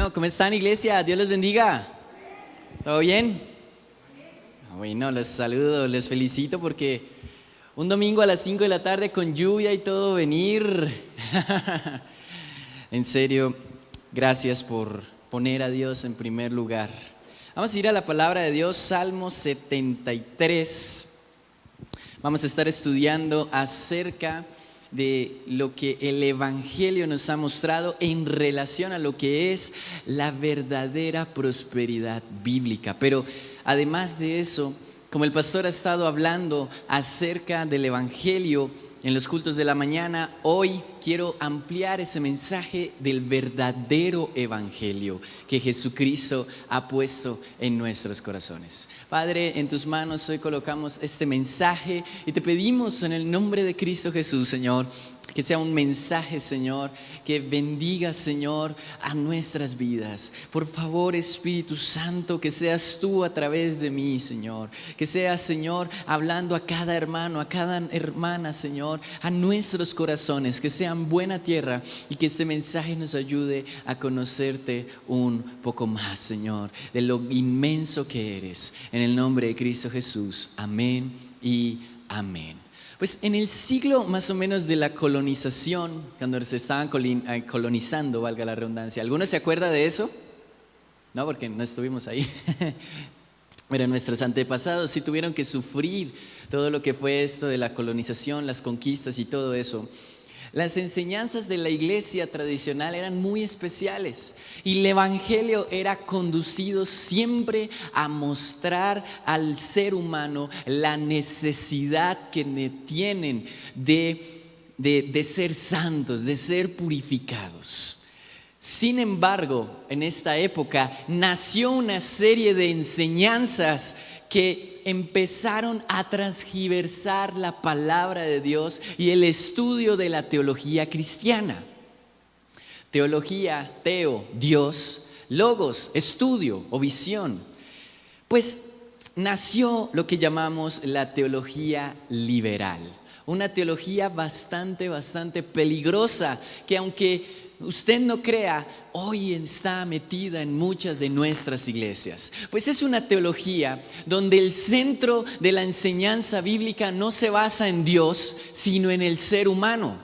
Bueno, ¿cómo están, iglesia? Dios les bendiga. ¿Todo bien? Bueno, los saludo, les felicito porque un domingo a las 5 de la tarde con lluvia y todo venir. En serio, gracias por poner a Dios en primer lugar. Vamos a ir a la palabra de Dios, Salmo 73. Vamos a estar estudiando acerca de lo que el Evangelio nos ha mostrado en relación a lo que es la verdadera prosperidad bíblica. Pero además de eso, como el pastor ha estado hablando acerca del Evangelio en los cultos de la mañana, hoy quiero ampliar ese mensaje del verdadero Evangelio que Jesucristo ha puesto en nuestros corazones. Padre, en tus manos hoy colocamos este mensaje y te pedimos en el nombre de Cristo Jesús, Señor, que sea un mensaje, Señor, que bendiga, Señor, a nuestras vidas. Por favor, Espíritu Santo, que seas tú a través de mí, Señor. Que seas, Señor, hablando a cada hermano, a cada hermana, Señor, a nuestros corazones, que sean buena tierra y que este mensaje nos ayude a conocerte un poco más, Señor, de lo inmenso que eres. En el nombre de Cristo Jesús. Amén y amén. Pues en el siglo más o menos de la colonización, cuando se estaban colonizando, valga la redundancia, ¿alguno se acuerda de eso? No, porque no estuvimos ahí. Pero nuestros antepasados sí tuvieron que sufrir todo lo que fue esto de la colonización, las conquistas y todo eso. Las enseñanzas de la iglesia tradicional eran muy especiales y el Evangelio era conducido siempre a mostrar al ser humano la necesidad que tienen de ser santos, de ser purificados. Sin embargo, en esta época nació una serie de enseñanzas que empezaron a transgiversar la palabra de Dios y el estudio de la teología cristiana. Teología, teo, Dios, logos, estudio o visión. Pues nació lo que llamamos la teología liberal. Una teología bastante peligrosa que aunque usted no crea, hoy está metida en muchas de nuestras iglesias. Pues es una teología donde el centro de la enseñanza bíblica no se basa en Dios, sino en el ser humano.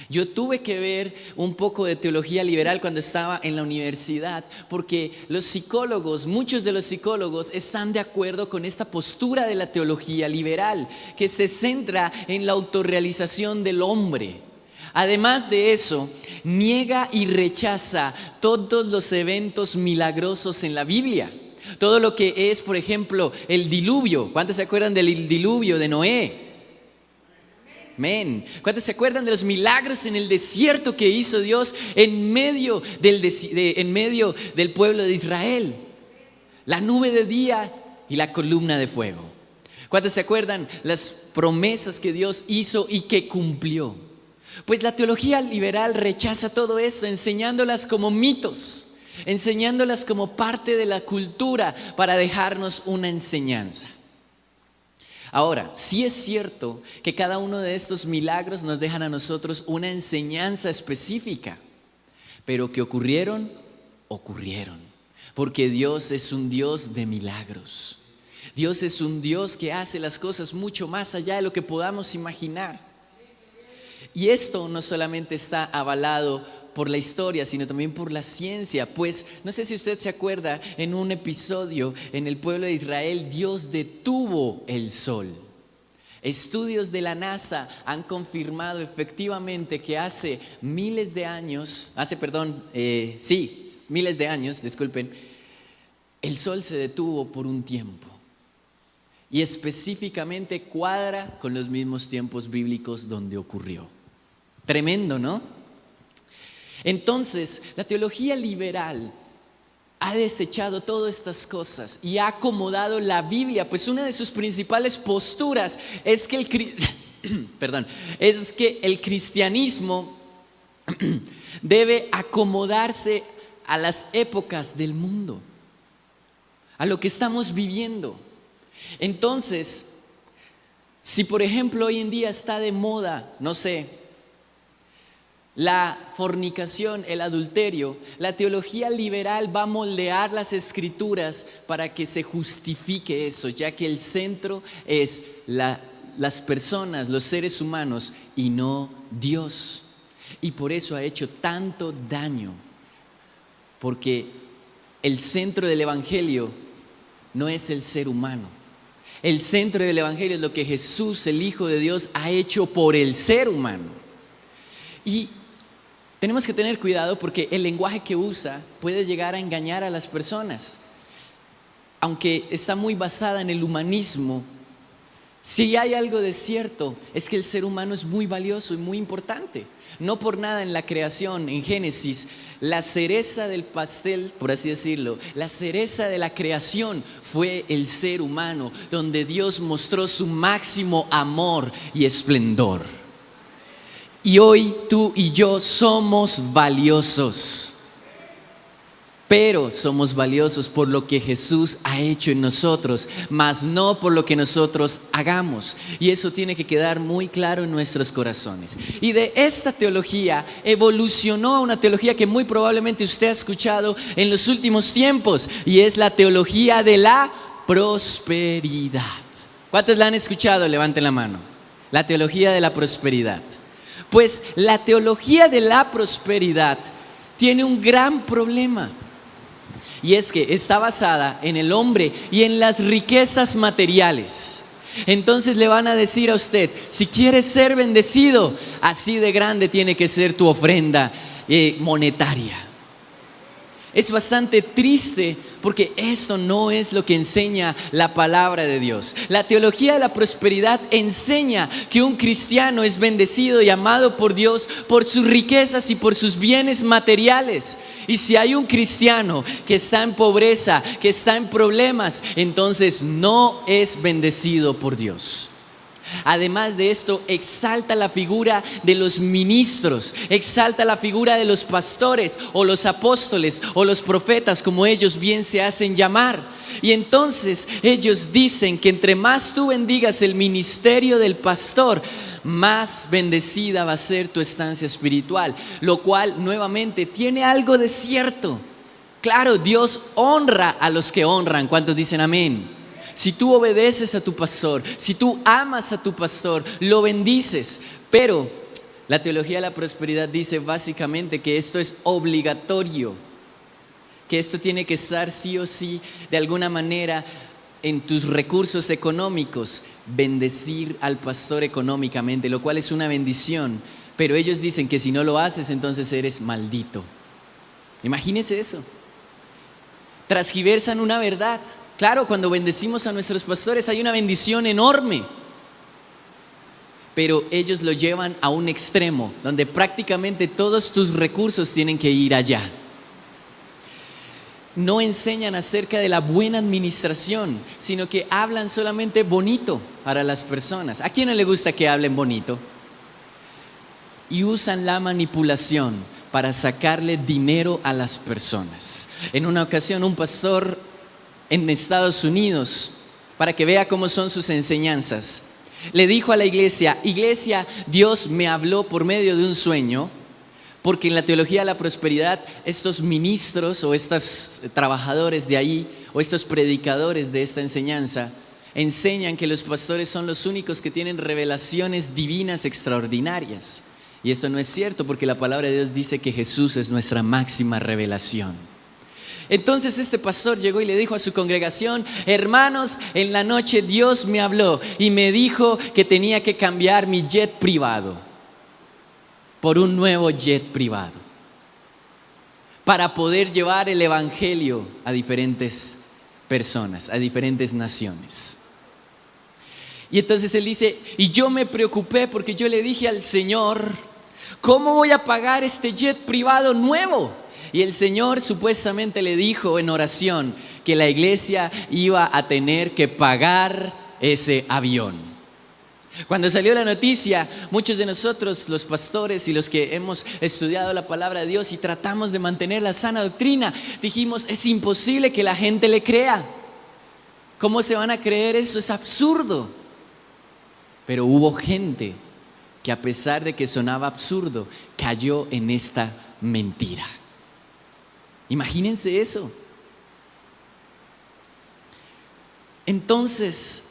Yo tuve que ver un poco de teología liberal cuando estaba en la universidad, porque los psicólogos, muchos de los psicólogos están de acuerdo con esta postura de la teología liberal, que se centra en la autorrealización del hombre. Además de eso, niega y rechaza todos los eventos milagrosos en la Biblia. Todo lo que es, por ejemplo, el diluvio. ¿Cuántos se acuerdan del diluvio de Noé? Amén. ¿Cuántos se acuerdan de los milagros en el desierto que hizo Dios en medio del pueblo de Israel? La nube de día y la columna de fuego. ¿Cuántos se acuerdan las promesas que Dios hizo y que cumplió? Pues la teología liberal rechaza todo esto, enseñándolas como mitos, enseñándolas como parte de la cultura para dejarnos una enseñanza. Ahora, sí es cierto que cada uno de estos milagros nos dejan a nosotros una enseñanza específica, pero que ocurrieron, porque Dios es un Dios de milagros. Dios es un Dios que hace las cosas mucho más allá de lo que podamos imaginar. Y esto no solamente está avalado por la historia, sino también por la ciencia. Pues no sé si usted se acuerda, en un episodio en el pueblo de Israel, Dios detuvo el sol. Estudios de la NASA han confirmado efectivamente que hace miles de años, disculpen, el sol se detuvo por un tiempo. Y específicamente cuadra con los mismos tiempos bíblicos donde ocurrió. Tremendo, ¿no? Entonces, la teología liberal ha desechado todas estas cosas y ha acomodado la Biblia, pues una de sus principales posturas es que el cristianismo debe acomodarse a las épocas del mundo, a lo que estamos viviendo. Entonces, si por ejemplo hoy en día está de moda, no sé, la fornicación, el adulterio, la teología liberal va a moldear las escrituras para que se justifique eso, ya que el centro es las personas, los seres humanos y no Dios. Y por eso ha hecho tanto daño, porque el centro del Evangelio no es el ser humano. El centro del Evangelio es lo que Jesús, el Hijo de Dios, ha hecho por el ser humano. Y tenemos que tener cuidado porque el lenguaje que usa puede llegar a engañar a las personas. Aunque está muy basada en el humanismo, si hay algo de cierto es que el ser humano es muy valioso y muy importante. No por nada en la creación, en Génesis, la cereza del pastel, por así decirlo, la cereza de la creación fue el ser humano, donde Dios mostró su máximo amor y esplendor. Y hoy tú y yo somos valiosos, pero somos valiosos por lo que Jesús ha hecho en nosotros, mas no por lo que nosotros hagamos. Y eso tiene que quedar muy claro en nuestros corazones. Y de esta teología evolucionó a una teología que muy probablemente usted ha escuchado en los últimos tiempos, y es la teología de la prosperidad. ¿Cuántos la han escuchado? Levanten la mano. La teología de la prosperidad. Pues la teología de la prosperidad tiene un gran problema, y es que está basada en el hombre y en las riquezas materiales. Entonces le van a decir a usted, si quieres ser bendecido, así de grande tiene que ser tu ofrenda monetaria. Es bastante triste porque eso no es lo que enseña la palabra de Dios. La teología de la prosperidad enseña que un cristiano es bendecido y amado por Dios por sus riquezas y por sus bienes materiales. Y si hay un cristiano que está en pobreza, que está en problemas, entonces no es bendecido por Dios. Además de esto, exalta la figura de los ministros, exalta la figura de los pastores o los apóstoles o los profetas, como ellos bien se hacen llamar. Y entonces ellos dicen que entre más tú bendigas el ministerio del pastor, más bendecida va a ser tu estancia espiritual, lo cual nuevamente tiene algo de cierto. Claro, Dios honra a los que honran. ¿Cuántos dicen amén? Si tú obedeces a tu pastor, si tú amas a tu pastor, lo bendices. Pero la teología de la prosperidad dice básicamente que esto es obligatorio, que esto tiene que estar sí o sí, de alguna manera, en tus recursos económicos, bendecir al pastor económicamente, lo cual es una bendición. Pero ellos dicen que si no lo haces, entonces eres maldito. Imagínese eso. Transgiversan una verdad. Claro, cuando bendecimos a nuestros pastores hay una bendición enorme, pero ellos lo llevan a un extremo, donde prácticamente todos tus recursos tienen que ir allá. No enseñan acerca de la buena administración, sino que hablan solamente bonito para las personas. ¿A quién no le gusta que hablen bonito? Y usan la manipulación para sacarle dinero a las personas. En una ocasión, un pastor en Estados Unidos, para que vea cómo son sus enseñanzas, le dijo a la iglesia: Dios me habló por medio de un sueño, porque en la teología de la prosperidad estos ministros o estos trabajadores de ahí o estos predicadores de esta enseñanza enseñan que los pastores son los únicos que tienen revelaciones divinas extraordinarias, y esto no es cierto, porque la palabra de Dios dice que Jesús es nuestra máxima revelación. Entonces este pastor llegó y le dijo a su congregación: hermanos, en la noche Dios me habló y me dijo que tenía que cambiar mi jet privado por un nuevo jet privado para poder llevar el evangelio a diferentes personas, a diferentes naciones. Y entonces él dice: y yo me preocupé porque yo le dije al Señor, ¿cómo voy a pagar este jet privado nuevo? Y el Señor supuestamente le dijo en oración que la iglesia iba a tener que pagar ese avión. Cuando salió la noticia, muchos de nosotros, los pastores y los que hemos estudiado la palabra de Dios y tratamos de mantener la sana doctrina, dijimos: es imposible que la gente le crea. ¿Cómo se van a creer eso? Es absurdo. Pero hubo gente que a pesar de que sonaba absurdo, cayó en esta mentira. Imagínense eso. Entonces,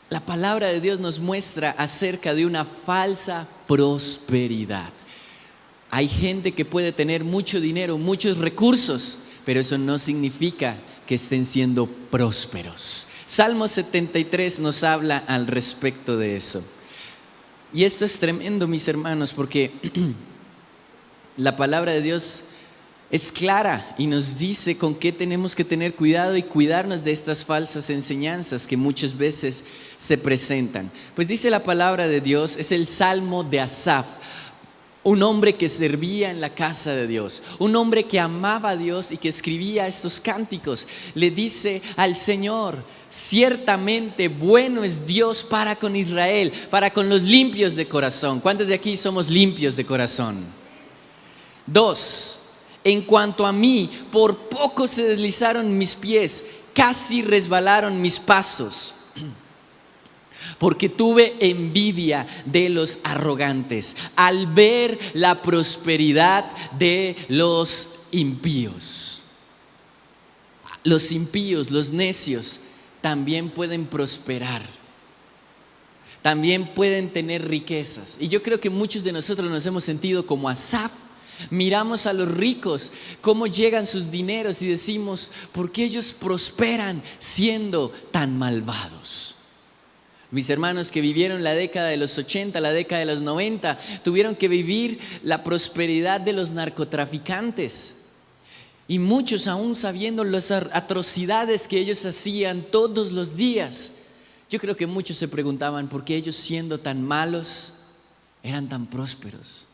la palabra de Dios nos muestra acerca de una falsa prosperidad. Hay gente que puede tener mucho dinero, muchos recursos, pero eso no significa que estén siendo prósperos. Salmo 73 nos habla al respecto de eso. Y esto es tremendo, mis hermanos, porque la palabra de Dios es clara y nos dice con qué tenemos que tener cuidado y cuidarnos de estas falsas enseñanzas que muchas veces se presentan. Pues dice la palabra de Dios, es el Salmo de Asaf, un hombre que servía en la casa de Dios, un hombre que amaba a Dios y que escribía estos cánticos. Le dice al Señor: ciertamente bueno es Dios para con Israel, para con los limpios de corazón. ¿Cuántos de aquí somos limpios de corazón? 2. En cuanto a mí, por poco se deslizaron mis pies, casi resbalaron mis pasos, porque tuve envidia de los arrogantes al ver la prosperidad de los impíos. Los impíos, los necios, también pueden prosperar. También pueden tener riquezas. Y yo creo que muchos de nosotros nos hemos sentido como Asaf. Miramos a los ricos, cómo llegan sus dineros y decimos: ¿por qué ellos prosperan siendo tan malvados? Mis hermanos que vivieron la década de los 80, la década de los 90, tuvieron que vivir la prosperidad de los narcotraficantes. Y muchos, aún sabiendo las atrocidades que ellos hacían todos los días, yo creo que muchos se preguntaban por qué ellos, siendo tan malos, eran tan prósperos.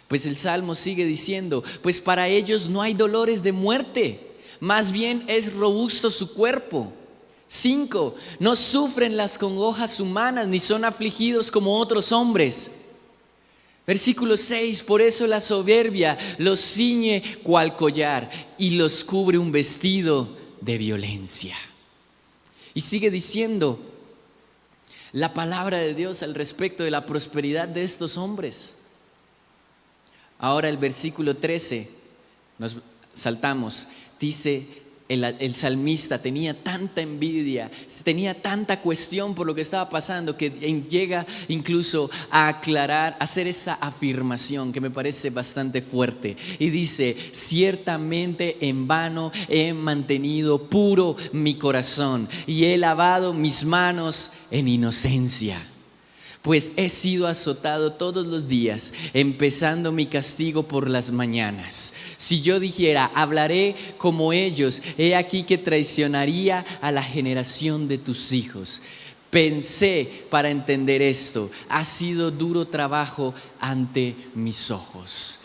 Pues el Salmo sigue diciendo: pues para ellos no hay dolores de muerte, más bien es robusto su cuerpo. 5. No sufren las congojas humanas, ni son afligidos como otros hombres. Versículo 6. Por eso la soberbia los ciñe cual collar y los cubre un vestido de violencia. Y sigue diciendo la palabra de Dios al respecto de la prosperidad de estos hombres. Ahora el versículo 13, nos saltamos, dice el salmista tenía tanta envidia, tenía tanta cuestión por lo que estaba pasando, que llega incluso a aclarar, a hacer esa afirmación que me parece bastante fuerte. Y dice: ciertamente en vano he mantenido puro mi corazón y he lavado mis manos en inocencia. Pues he sido azotado todos los días, empezando mi castigo por las mañanas. Si yo dijera: hablaré como ellos, he aquí que traicionaría a la generación de tus hijos. Pensé para entender esto, ha sido duro trabajo ante mis ojos.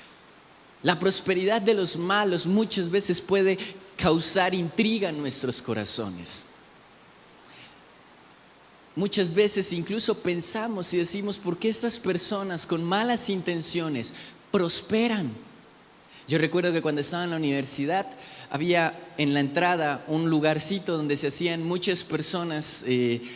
La prosperidad de los malos muchas veces puede causar intriga en nuestros corazones. Muchas veces incluso pensamos y decimos: ¿por qué estas personas con malas intenciones prosperan? Yo recuerdo que cuando estaba en la universidad había en la entrada un lugarcito donde se hacían muchas personas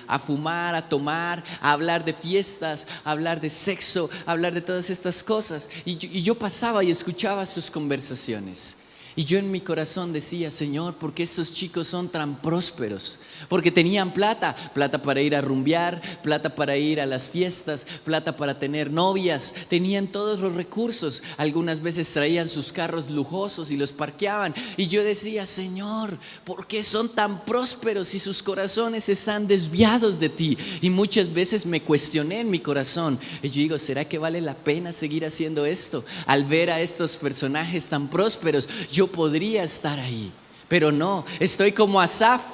a fumar, a tomar, a hablar de fiestas, a hablar de sexo, a hablar de todas estas cosas. Y yo pasaba y escuchaba sus conversaciones. Y yo en mi corazón decía: Señor, ¿por qué estos chicos son tan prósperos? Porque tenían plata para ir a rumbear, plata para ir a las fiestas, plata para tener novias, tenían todos los recursos. Algunas veces traían sus carros lujosos y los parqueaban. Y yo decía: Señor, ¿por qué son tan prósperos si sus corazones están desviados de ti? Y muchas veces me cuestioné en mi corazón. Y yo digo: ¿será que vale la pena seguir haciendo esto? Al ver a estos personajes tan prósperos, yo podría estar ahí, pero no, estoy como Asaf,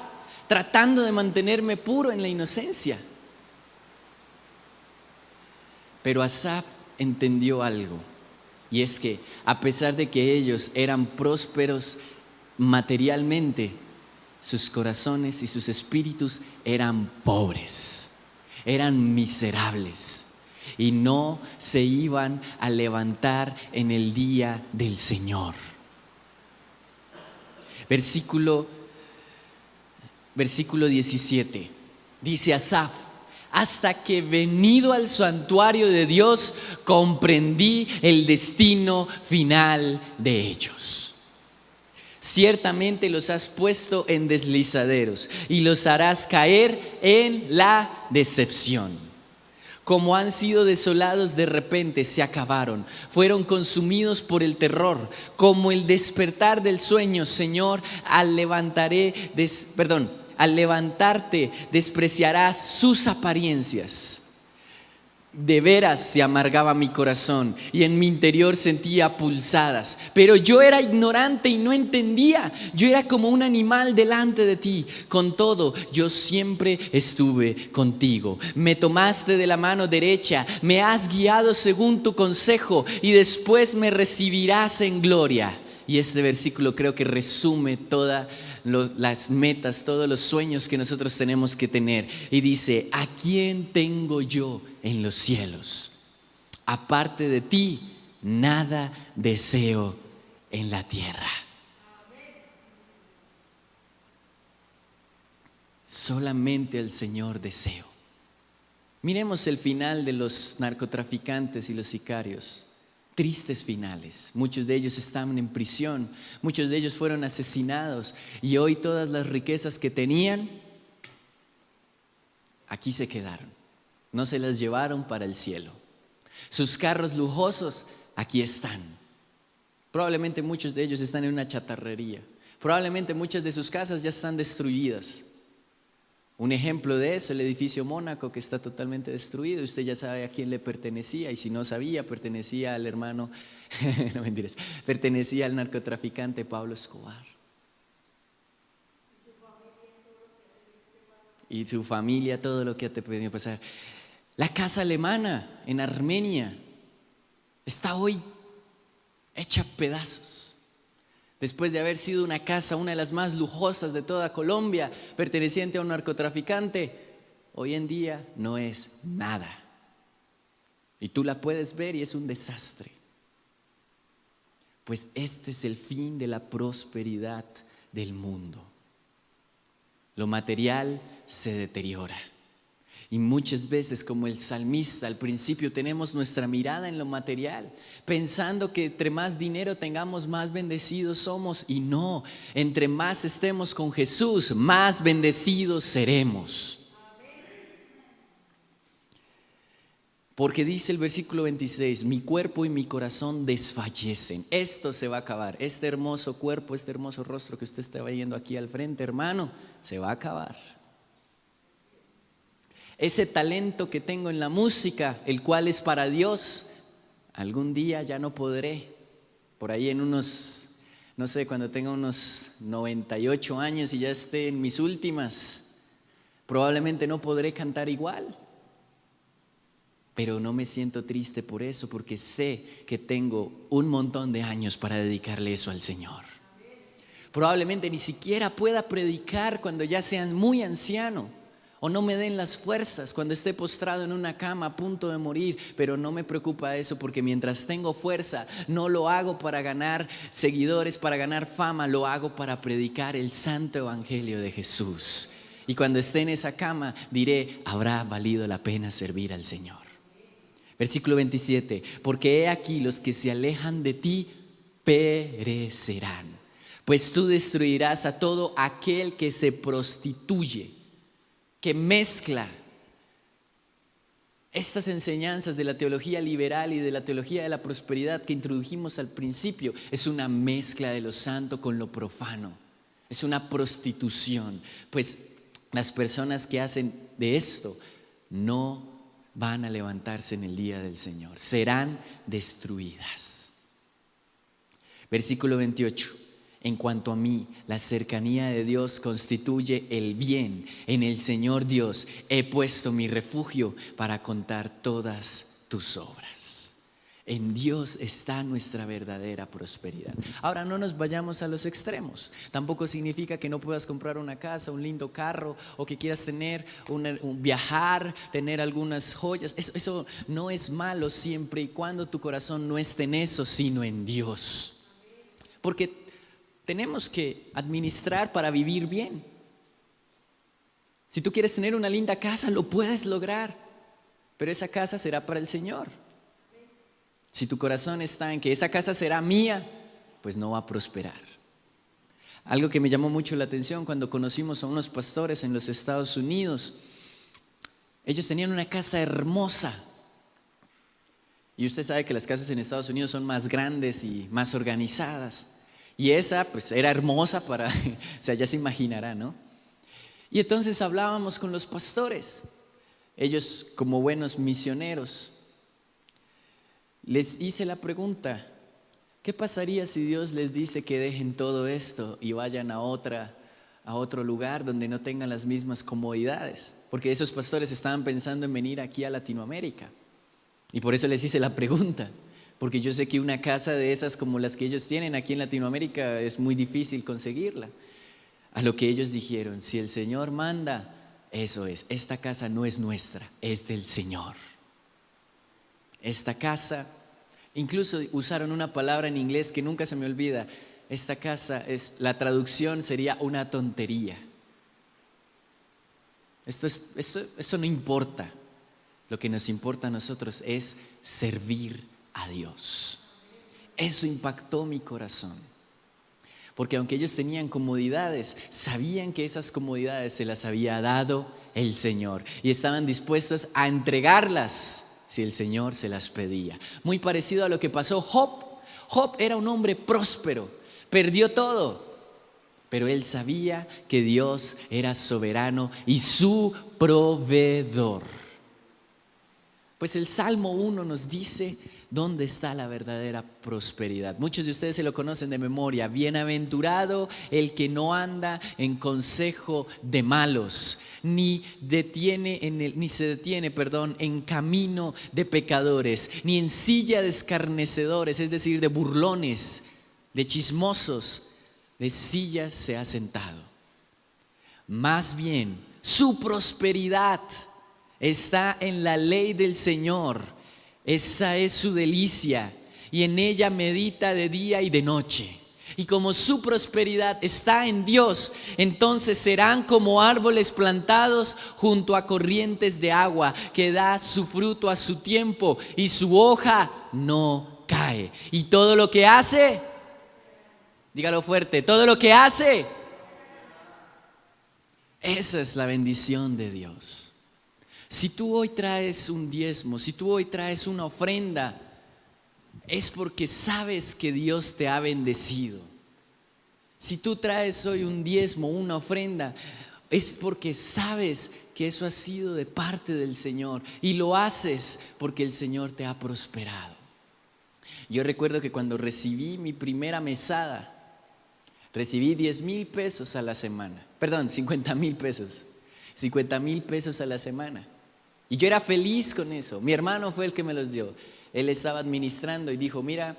tratando de mantenerme puro en la inocencia. Pero Asaf entendió algo, y es que a pesar de que ellos eran prósperos materialmente, sus corazones y sus espíritus eran pobres, eran miserables, y no se iban a levantar en el día del Señor. Versículo 17, dice Asaf: hasta que venido al santuario de Dios comprendí el destino final de ellos. Ciertamente los has puesto en deslizaderos y los harás caer en la decepción. Como han sido desolados de repente, se acabaron, fueron consumidos por el terror, como el despertar del sueño, Señor, al levantarte despreciarás sus apariencias. De veras se amargaba mi corazón y en mi interior sentía pulsadas, pero yo era ignorante y no entendía. Yo era como un animal delante de ti. Con todo, yo siempre estuve contigo. Me tomaste de la mano derecha, me has guiado según tu consejo y después me recibirás en gloria. Y este versículo creo que resume todas las metas, todos los sueños que nosotros tenemos que tener. Y dice: ¿a quién tengo yo en los cielos? Aparte de ti, nada deseo en la tierra. Solamente al Señor deseo. Miremos el final de los narcotraficantes y los sicarios. Tristes finales. Muchos de ellos estaban en prisión, muchos de ellos fueron asesinados y hoy todas las riquezas que tenían aquí se quedaron. No se las llevaron para el cielo. Sus carros lujosos aquí están. Probablemente muchos de ellos están en una chatarrería. Probablemente muchas de sus casas ya están destruidas. Un ejemplo de eso, el edificio Mónaco, que está totalmente destruido. Usted ya sabe a quién le pertenecía, y si no sabía, pertenecía al hermano, no mentiras, pertenecía al narcotraficante Pablo Escobar. Y su familia, todo lo que ha podido pasar. La casa alemana en Armenia está hoy hecha pedazos. Después de haber sido una casa, una de las más lujosas de toda Colombia, perteneciente a un narcotraficante, hoy en día no es nada. Y tú la puedes ver y es un desastre. Pues este es el fin de la prosperidad del mundo. Lo material se deteriora. Y muchas veces, como el salmista, al principio tenemos nuestra mirada en lo material, pensando que entre más dinero tengamos, más bendecidos somos. Y no, entre más estemos con Jesús, más bendecidos seremos. Porque dice el versículo 26, mi cuerpo y mi corazón desfallecen. Esto se va a acabar. Este hermoso cuerpo, este hermoso rostro que usted está viendo aquí al frente, hermano, se va a acabar. Ese talento que tengo en la música, el cual es para Dios, algún día ya no podré. Por ahí en unos, no sé, cuando tenga unos 98 años y ya esté en mis últimas, probablemente no podré cantar igual. Pero no me siento triste por eso, porque sé que tengo un montón de años para dedicarle eso al Señor. Probablemente ni siquiera pueda predicar cuando ya sea muy anciano. O no me den las fuerzas cuando esté postrado en una cama a punto de morir. Pero no me preocupa eso, porque mientras tengo fuerza, no lo hago para ganar seguidores, para ganar fama. Lo hago para predicar el santo evangelio de Jesús. Y cuando esté en esa cama diré: habrá valido la pena servir al Señor. Versículo 27, porque he aquí los que se alejan de ti perecerán. Pues tú destruirás a todo aquel que se prostituye, que mezcla estas enseñanzas de la teología liberal y de la teología de la prosperidad que introdujimos al principio. Es una mezcla de lo santo con lo profano, es una prostitución. Pues las personas que hacen de esto no van a levantarse en el día del Señor, serán destruidas. Versículo 28. En cuanto a mí, la cercanía de Dios constituye el bien. En el Señor Dios he puesto mi refugio para contar todas tus obras. En Dios está nuestra verdadera prosperidad. Ahora, no nos vayamos a los extremos. Tampoco significa que no puedas comprar una casa, un lindo carro, o que quieras tener viajar, tener algunas joyas. Eso no es malo siempre y cuando tu corazón no esté en eso, sino en Dios. Porque tenemos que administrar para vivir bien. Si tú quieres tener una linda casa, lo puedes lograr, pero esa casa será para el Señor. Si tu corazón está en que esa casa será mía, pues no va a prosperar. Algo que me llamó mucho la atención cuando conocimos a unos pastores en los Estados Unidos, ellos tenían una casa hermosa. Y usted sabe que las casas en Estados Unidos son más grandes y más organizadas. Y esa pues era hermosa o sea, ya se imaginará, ¿no? Y entonces hablábamos con los pastores, ellos como buenos misioneros. Les hice la pregunta, ¿qué pasaría si Dios les dice que dejen todo esto y vayan a otro lugar donde no tengan las mismas comodidades? Porque esos pastores estaban pensando en venir aquí a Latinoamérica. Y por eso les hice la pregunta, porque yo sé que una casa de esas como las que ellos tienen aquí en Latinoamérica es muy difícil conseguirla. A lo que ellos dijeron, si el Señor manda, eso es, esta casa no es nuestra, es del Señor. Esta casa, incluso usaron una palabra en inglés que nunca se me olvida, esta casa la traducción sería una tontería. Eso no importa. Lo que nos importa a nosotros es servir a Dios. Eso impactó mi corazón. Porque aunque ellos tenían comodidades, sabían que esas comodidades se las había dado el Señor. Y estaban dispuestos a entregarlas si el Señor se las pedía. Muy parecido a lo que pasó Job. Job era un hombre próspero, perdió todo. Pero él sabía que Dios era soberano y su proveedor. Pues el Salmo 1 nos dice dónde está la verdadera prosperidad. Muchos de ustedes se lo conocen de memoria. Bienaventurado el que no anda en consejo de malos, ni se detiene en camino de pecadores, ni en silla de escarnecedores, es decir, de burlones, de chismosos, de sillas se ha sentado. Más bien, su prosperidad está en la ley del Señor, esa es su delicia, y en ella medita de día y de noche. Y como su prosperidad está en Dios, entonces serán como árboles plantados junto a corrientes de agua, que da su fruto a su tiempo y su hoja no cae. Y todo lo que hace, dígalo fuerte, todo lo que hace, esa es la bendición de Dios. Si tú hoy traes un diezmo, si tú hoy traes una ofrenda, es porque sabes que Dios te ha bendecido. Si tú traes hoy un diezmo, una ofrenda, es porque sabes que eso ha sido de parte del Señor y lo haces porque el Señor te ha prosperado. Yo recuerdo que cuando recibí mi primera mesada, recibí 10,000 pesos a la semana, 50,000 pesos, 50,000 pesos a la semana. Y yo era feliz con eso. Mi hermano fue el que me los dio. Él estaba administrando y dijo, mira,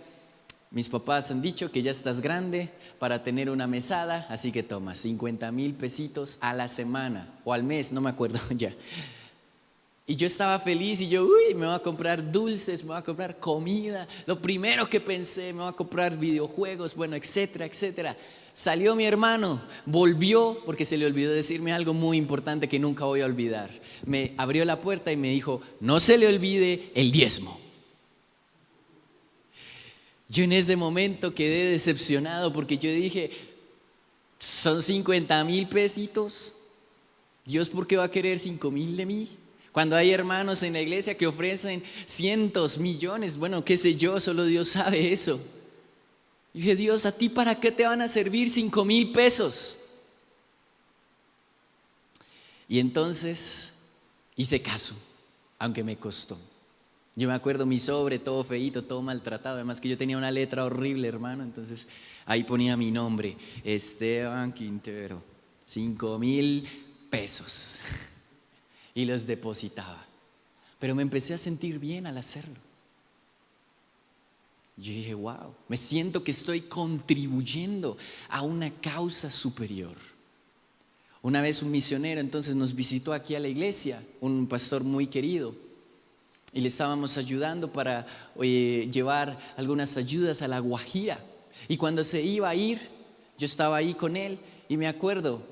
mis papás han dicho que ya estás grande para tener una mesada, así que toma 50,000 pesitos a la semana o al mes, no me acuerdo ya. Y yo estaba feliz y yo, me voy a comprar dulces, me voy a comprar comida. Lo primero que pensé, me voy a comprar videojuegos, bueno, etcétera, etcétera. Salió mi hermano, volvió porque se le olvidó decirme algo muy importante que nunca voy a olvidar. Me abrió la puerta y me dijo, no se le olvide el diezmo. Yo en ese momento quedé decepcionado porque yo dije, son 50,000 pesitos. Dios, ¿por qué va a querer 5,000 de mí? Cuando hay hermanos en la iglesia que ofrecen cientos, millones, bueno, qué sé yo, solo Dios sabe eso. Y dije, Dios, ¿a ti para qué te van a servir 5,000 pesos? Y entonces hice caso, aunque me costó. Yo me acuerdo mi sobre todo feíto, todo maltratado, además que yo tenía una letra horrible, hermano, entonces ahí ponía mi nombre, Esteban Quintero, 5,000 pesos. Y los depositaba. Pero me empecé a sentir bien al hacerlo. Yo dije, wow, me siento que estoy contribuyendo a una causa superior. Una vez un misionero entonces nos visitó aquí a la iglesia, un pastor muy querido, y le estábamos ayudando para llevar algunas ayudas a La Guajira. Y cuando se iba a ir, yo estaba ahí con él y me acuerdo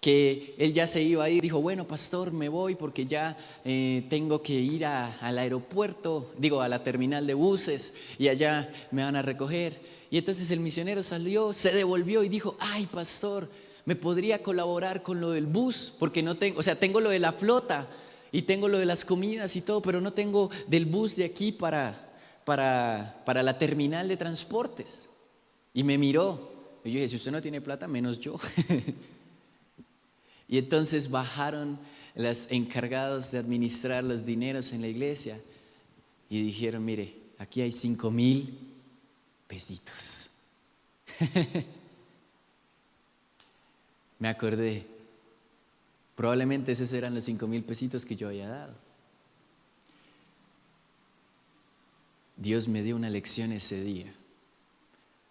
que él ya se iba a ir, dijo, bueno, pastor, me voy porque ya tengo que ir al aeropuerto, a la terminal de buses, y allá me van a recoger. Y entonces el misionero salió, se devolvió y dijo, ay, pastor, ¿me podría colaborar con lo del bus? Porque no tengo, tengo lo de la flota y tengo lo de las comidas y todo, pero no tengo del bus de aquí para la terminal de transportes. Y me miró, y yo dije, si usted no tiene plata, menos yo. Y entonces bajaron los encargados de administrar los dineros en la iglesia y dijeron, mire, aquí hay 5,000 pesitos. Me acordé, probablemente esos eran los 5,000 pesitos que yo había dado. Dios me dio una lección ese día.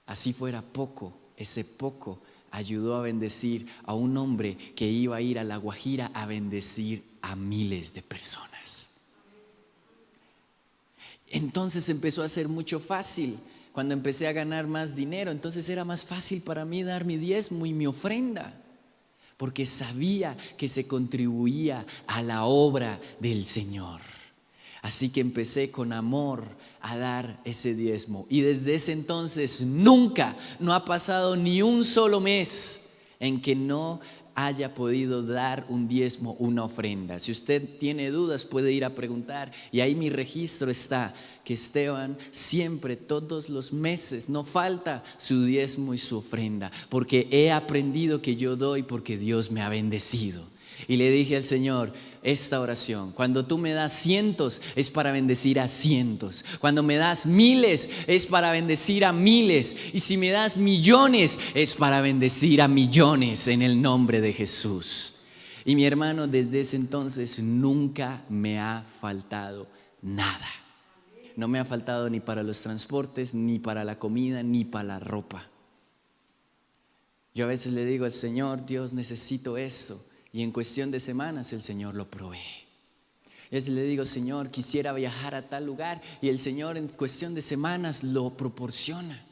Así fuera poco, ese poco ayudó a bendecir a un hombre que iba a ir a La Guajira a bendecir a miles de personas. Entonces empezó a ser mucho fácil. Cuando empecé a ganar más dinero, entonces era más fácil para mí dar mi diezmo y mi ofrenda, porque sabía que se contribuía a la obra del Señor. Así que empecé con amor a dar ese diezmo. Y desde ese entonces no ha pasado ni un solo mes en que no haya podido dar un diezmo, una ofrenda. Si usted tiene dudas, puede ir a preguntar. Y ahí mi registro está, que Esteban siempre, todos los meses, no falta su diezmo y su ofrenda. Porque he aprendido que yo doy porque Dios me ha bendecido. Y le dije al Señor esta oración: cuando tú me das cientos es para bendecir a cientos, cuando me das miles es para bendecir a miles, y si me das millones es para bendecir a millones en el nombre de Jesús. Y mi hermano, desde ese entonces nunca me ha faltado nada. No me ha faltado ni para los transportes, ni para la comida, ni para la ropa. Yo a veces le digo al Señor: Dios, necesito esto. Y en cuestión de semanas el Señor lo provee. A veces le digo: Señor, quisiera viajar a tal lugar, y el Señor en cuestión de semanas lo proporciona.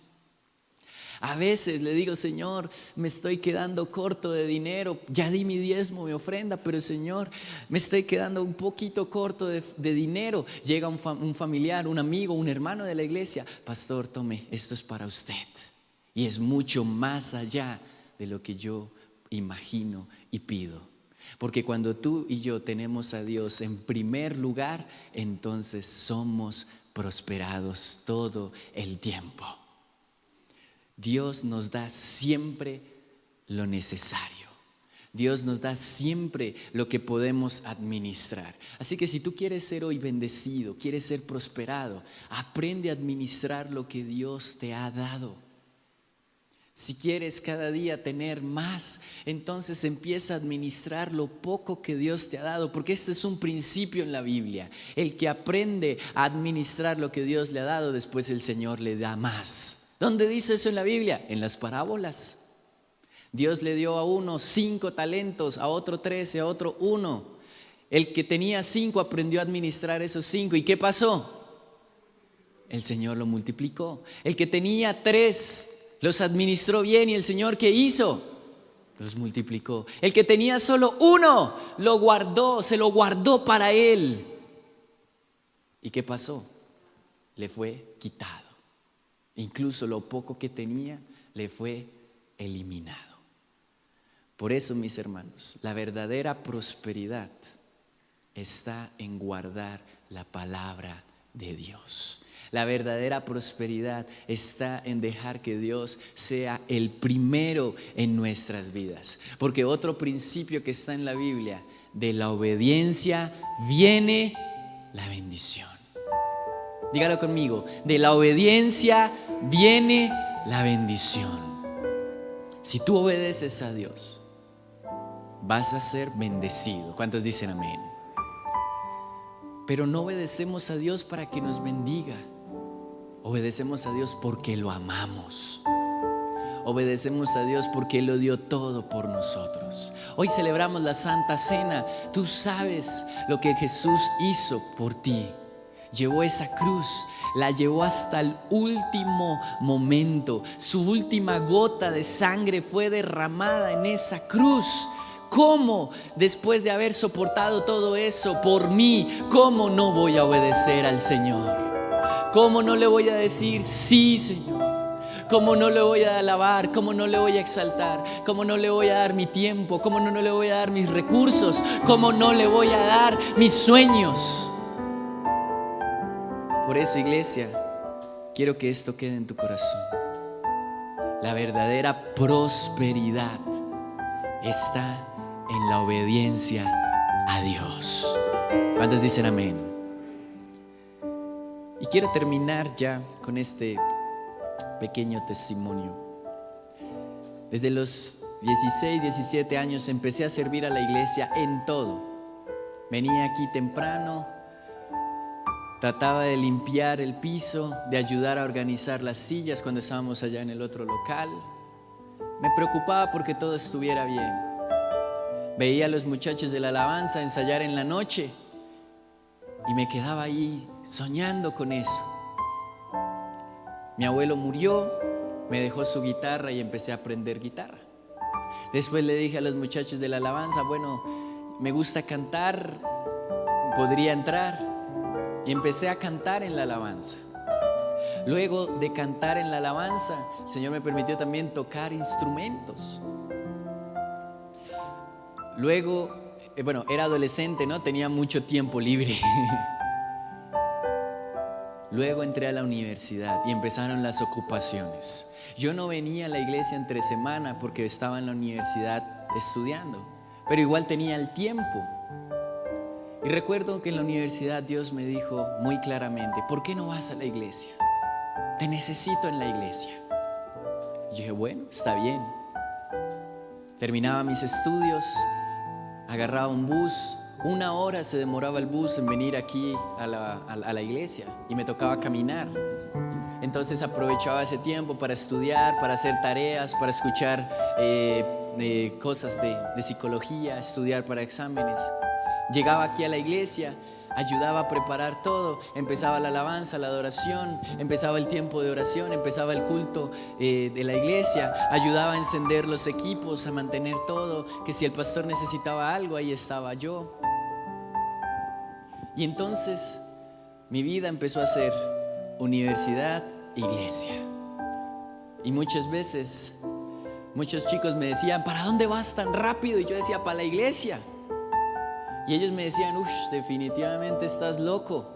A veces le digo: Señor, me estoy quedando corto de dinero, ya di mi diezmo, mi ofrenda, pero Señor, me estoy quedando un poquito corto de dinero. Llega un familiar, un amigo, un hermano de la iglesia: pastor, tome, esto es para usted. Y es mucho más allá de lo que yo imagino y pido. Porque cuando tú y yo tenemos a Dios en primer lugar, entonces somos prosperados todo el tiempo. Dios nos da siempre lo necesario. Dios nos da siempre lo que podemos administrar. Así que si tú quieres ser hoy bendecido, quieres ser prosperado, aprende a administrar lo que Dios te ha dado. Si quieres cada día tener más, entonces empieza a administrar lo poco que Dios te ha dado, porque este es un principio en la Biblia. El que aprende a administrar lo que Dios le ha dado, después el Señor le da más. ¿Dónde dice eso en la Biblia? En las parábolas. Dios le dio a uno 5 talentos, a otro 13, a otro 1. El que tenía 5 aprendió a administrar esos 5. ¿Y qué pasó? El Señor lo multiplicó. El que tenía 3 los administró bien, y el Señor, ¿qué hizo? Los multiplicó. El que tenía solo 1 lo guardó, se lo guardó para él. ¿Y qué pasó? Le fue quitado. Incluso lo poco que tenía le fue eliminado. Por eso, mis hermanos, la verdadera prosperidad está en guardar la palabra de Dios. La verdadera prosperidad está en dejar que Dios sea el primero en nuestras vidas. Porque otro principio que está en la Biblia: de la obediencia viene la bendición. Dígalo conmigo: de la obediencia viene la bendición. Si tú obedeces a Dios, vas a ser bendecido. ¿Cuántos dicen amén? Pero no obedecemos a Dios para que nos bendiga. Obedecemos a Dios porque lo amamos. Obedecemos a Dios porque Él lo dio todo por nosotros. Hoy celebramos la Santa Cena. Tú sabes lo que Jesús hizo por ti. Llevó esa cruz, la llevó hasta el último momento. Su última gota de sangre fue derramada en esa cruz ¿Cómo, después de haber soportado todo eso por mí, cómo no voy a obedecer al Señor? ¿Cómo no le voy a decir sí, Señor? ¿Cómo no le voy a alabar? ¿Cómo no le voy a exaltar? ¿Cómo no le voy a dar mi tiempo? ¿Cómo no le voy a dar mis recursos? ¿Cómo no le voy a dar mis sueños? Por eso, iglesia, quiero que esto quede en tu corazón. La verdadera prosperidad está en la obediencia a Dios. ¿Cuántos dicen amén? Y quiero terminar ya con este pequeño testimonio. Desde los 16, 17 años empecé a servir a la iglesia en todo. Venía aquí temprano, trataba de limpiar el piso, de ayudar a organizar las sillas cuando estábamos allá en el otro local. Me preocupaba porque todo estuviera bien. Veía a los muchachos de la alabanza ensayar en la noche y me quedaba ahí soñando con eso. Mi abuelo murió, me dejó su guitarra y empecé a aprender guitarra. Después le dije a los muchachos de la alabanza, bueno, me gusta cantar, podría entrar. Y empecé a cantar en la alabanza. Luego de cantar en la alabanza, el Señor me permitió también tocar instrumentos. Luego, era adolescente, ¿no? Tenía mucho tiempo libre. Luego entré a la universidad y empezaron las ocupaciones. Yo no venía a la iglesia entre semana porque estaba en la universidad estudiando, pero igual tenía el tiempo. Y recuerdo que en la universidad Dios me dijo muy claramente, ¿por qué no vas a la iglesia? Te necesito en la iglesia. Y yo dije, bueno, está bien. Terminaba mis estudios, agarraba un bus, 1 hora se demoraba el bus en venir aquí a la iglesia y me tocaba caminar. Entonces aprovechaba ese tiempo para estudiar, para hacer tareas, para escuchar cosas de psicología, estudiar para exámenes. Llegaba aquí a la iglesia, ayudaba a preparar todo, empezaba la alabanza, la adoración, empezaba el tiempo de oración, empezaba el culto de la iglesia, ayudaba a encender los equipos, a mantener todo, que si el pastor necesitaba algo, ahí estaba yo. Y entonces mi vida empezó a ser universidad, iglesia. Y muchas veces, muchos chicos me decían, ¿para dónde vas tan rápido? Y yo decía, para la iglesia. Y ellos me decían, definitivamente estás loco.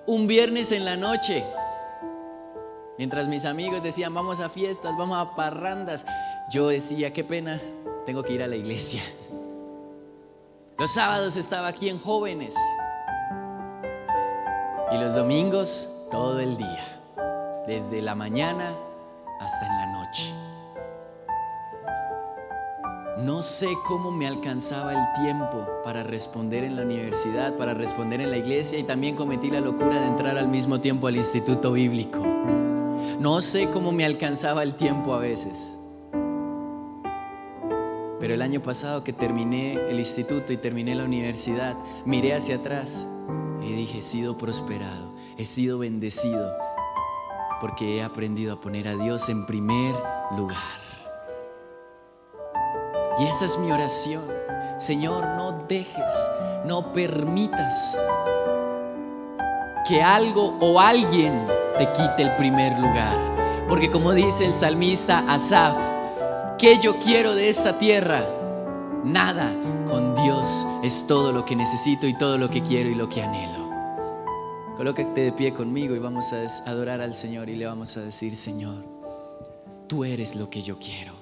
Un viernes en la noche, mientras mis amigos decían, vamos a fiestas, vamos a parrandas, yo decía, qué pena, tengo que ir a la iglesia. Los sábados estaba aquí en jóvenes y los domingos todo el día, desde la mañana hasta en la noche. No sé cómo me alcanzaba el tiempo para responder en la universidad, para responder en la iglesia, y también cometí la locura de entrar al mismo tiempo al instituto bíblico. No sé cómo me alcanzaba el tiempo a veces. Pero el año pasado que terminé el instituto y terminé la universidad, miré hacia atrás y dije, he sido prosperado, he sido bendecido, porque he aprendido a poner a Dios en primer lugar. Y esa es mi oración. Señor, no dejes, no permitas que algo o alguien te quite el primer lugar. Porque como dice el salmista Asaf, ¿qué yo quiero de esta tierra? Nada. Con Dios es todo lo que necesito y todo lo que quiero y lo que anhelo. Colócate de pie conmigo y vamos a adorar al Señor y le vamos a decir, Señor, tú eres lo que yo quiero.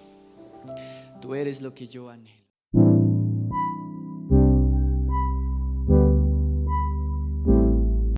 Tú eres lo que yo anhelo.